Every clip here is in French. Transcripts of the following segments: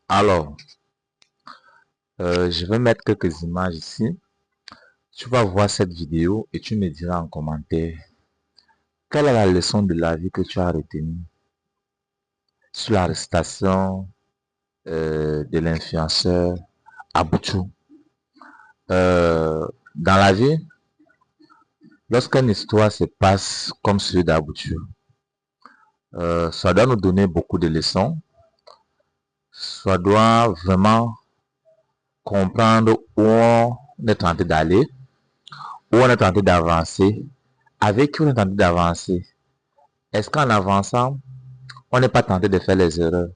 Alors, je vais mettre quelques images ici. Tu vas voir cette vidéo et tu me diras en commentaire quelle est la leçon de la vie que tu as retenue sur l'arrestation de l'influenceur Abouchou. Dans la vie, lorsqu'une histoire se passe comme celui d'Abouchou, ça doit nous donner beaucoup de leçons. Ça doit vraiment comprendre où on est en train d'aller, où on est en train d'avancer, avec qui on est en train d'avancer. Est-ce qu'en avançant, on n'est pas tenté de faire les erreurs?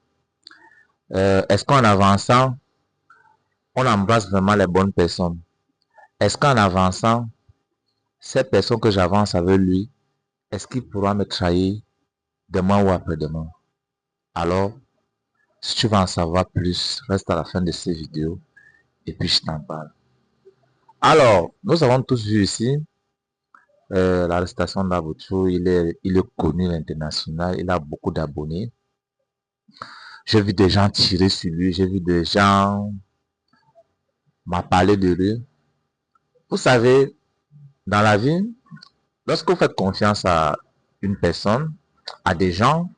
Est-ce qu'en avançant, on embrasse vraiment les bonnes personnes? Est-ce qu'en avançant, ces personnes que j'avance avec lui, est-ce qu'il pourra me trahir demain ou après-demain? Alors, si tu veux en savoir plus, reste à la fin de cette vidéo et puis je t'en parle. Alors, nous avons tous vu ici l'arrestation d'Abouchou. Il est connu à l'international, il a beaucoup d'abonnés. J'ai vu des gens tirer sur lui, j'ai vu des gens m'a parlé de lui. Vous savez, dans la vie, lorsque vous faites confiance à une personne, à des gens,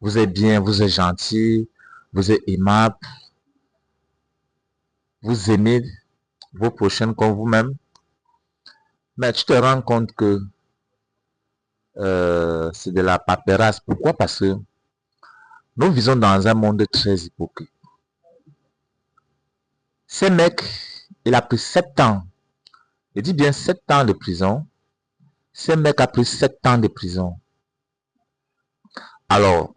vous êtes bien, vous êtes gentil, vous êtes aimable, vous aimez vos prochains comme vous-même, mais tu te rends compte que c'est de la paperasse. Pourquoi? Parce que nous vivons dans un monde très hypocrite. Ce mec, il a pris 7 ans. Je dis bien 7 ans de prison. Ce mec a pris 7 ans de prison. Alors,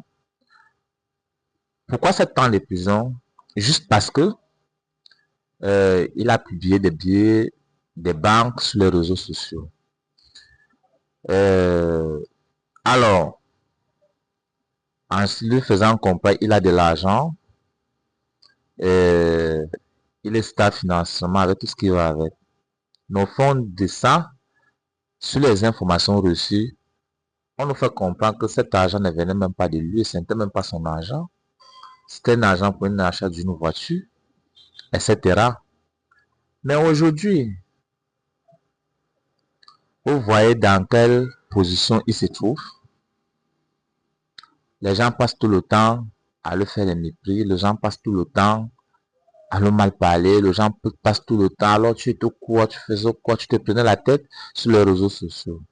pourquoi 7 ans de prison? Juste parce que il a publié des billets des banques sur les réseaux sociaux. Euh, alors, en lui faisant comprendre, il a de l'argent. Il est stable financièrement avec tout ce qui va avec. Mais au fond de ça, sur les informations reçues, on nous fait comprendre que cet argent ne venait même pas de lui, ce n'était même pas son argent. C'était un argent pour un achat d'une voiture, etc. Mais aujourd'hui, vous voyez dans quelle position il se trouve. Les gens passent tout le temps à le faire les mépris, les gens passent tout le temps à le mal parler, les gens passent tout le temps, alors tu étais quoi, tu faisais quoi, tu te prenais la tête sur les réseaux sociaux.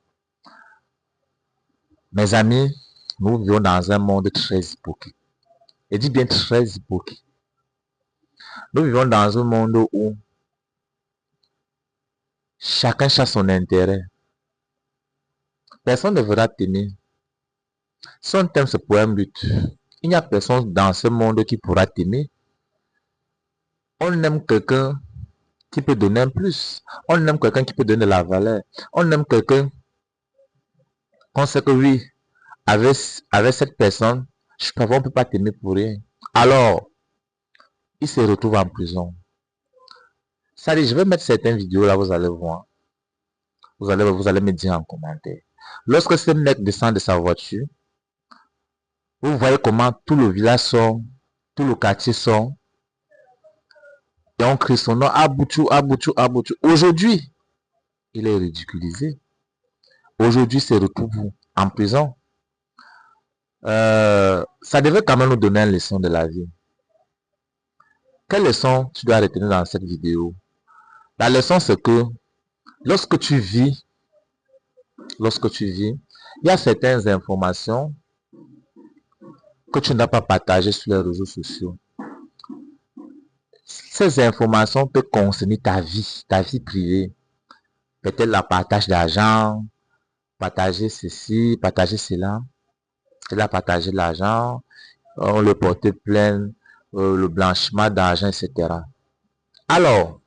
Mes amis, nous vivons dans un monde très hypocrite. Je dis bien très hypocrite. Nous vivons dans un monde où chacun cherche son intérêt. Personne ne verra t'aimer. Si on t'aime, c'est pour un but. Il n'y a personne dans ce monde qui pourra t'aimer. On aime quelqu'un qui peut donner un plus. On aime quelqu'un qui peut donner de la valeur. On aime quelqu'un qu'on sait que oui, avec cette personne, je ne peut pas t'aimer pour rien. Alors, il se retrouve en prison. Ça dit, je vais mettre certaines vidéos là, vous allez voir. Vous allez me dire en commentaire. Lorsque ce mec descend de sa voiture, vous voyez comment tout le village sort, tout le quartier sort, et on crie son nom, Abouchou, Abouchou, Abouchou. Aujourd'hui, il est ridiculisé. Aujourd'hui, il se retrouve en prison. Ça devait quand même nous donner une leçon de la vie. Quelle leçon tu dois retenir dans cette vidéo? La leçon, c'est que lorsque tu vis, il y a certaines informations que tu n'as pas partagées sur les réseaux sociaux. Ces informations peuvent concerner ta vie privée. Peut-être la partage d'argent, partager ceci, partager cela. Il a partagé l'argent, on le portait plein, le blanchiment d'argent, etc. Alors,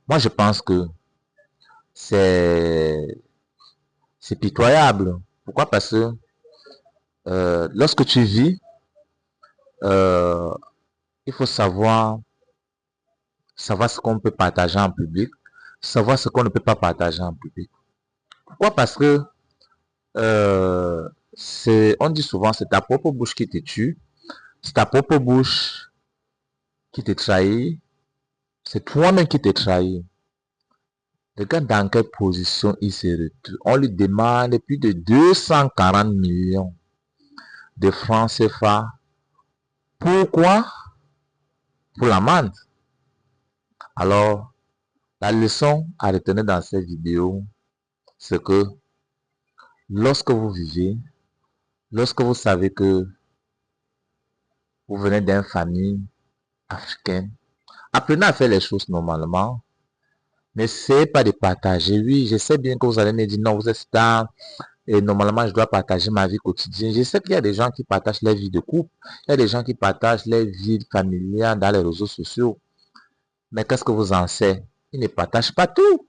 moi je pense que c'est pitoyable. Pourquoi? Parce que lorsque tu vis, euh, il faut savoir ce qu'on peut partager en public, savoir ce qu'on ne peut pas partager en public. Pourquoi? Parce que on dit souvent c'est ta propre bouche qui te tue. C'est ta propre bouche qui te trahit. C'est toi-même qui te trahis. Regarde dans quelle position il se retrouve. On lui demande plus de 240 millions de francs CFA. Pourquoi? Pour l'amende. Alors, la leçon à retenir dans cette vidéo, c'est que lorsque vous vivez, lorsque vous savez que vous venez d'une famille africaine, apprenez à faire les choses normalement. N'essayez pas de partager. Oui, je sais bien que vous allez me dire non, vous êtes star et normalement je dois partager ma vie quotidienne. Je sais qu'il y a des gens qui partagent leur vie de couple, il y a des gens qui partagent leur vie familiale dans les réseaux sociaux. Mais qu'est-ce que vous en savez? Ils ne partagent pas tout.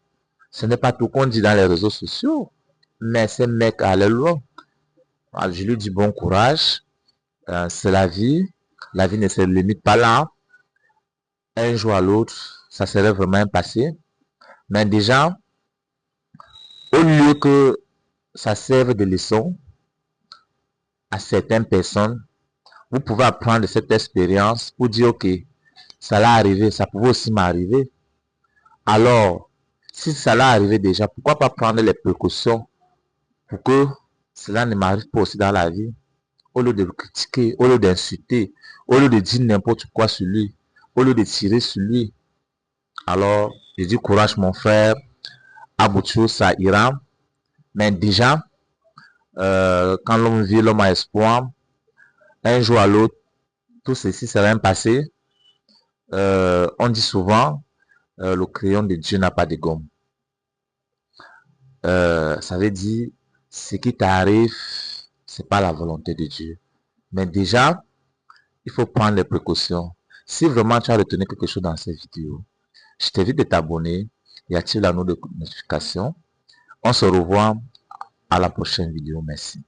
Ce n'est pas tout qu'on dit dans les réseaux sociaux. Mais ces mecs à loin. Je lui dis bon courage. C'est la vie. La vie ne se limite pas là. Un jour à l'autre, ça serait vraiment un passé. Mais déjà, au lieu que ça serve de leçon à certaines personnes, vous pouvez apprendre de cette expérience pour dire, ok, ça l'a arrivé, ça pouvait aussi m'arriver. Alors, si ça l'a arrivé déjà, pourquoi pas prendre les précautions pour que cela ne m'arrive pas aussi dans la vie? Au lieu de critiquer, au lieu d'insulter, au lieu de dire n'importe quoi sur lui, au lieu de tirer sur lui. Alors, je dis courage mon frère, à bout de choses, ça ira. Mais déjà, quand l'homme vit, l'homme a espoir. Un jour à l'autre, tout ceci sera un passé. On dit souvent, le crayon de Dieu n'a pas de gomme. Ça veut dire, ce qui t'arrive, c'est pas la volonté de Dieu. Mais déjà, il faut prendre les précautions. Si vraiment tu as retenu quelque chose dans cette vidéo, je t'invite de t'abonner et active la notification. On se revoit à la prochaine vidéo. Merci.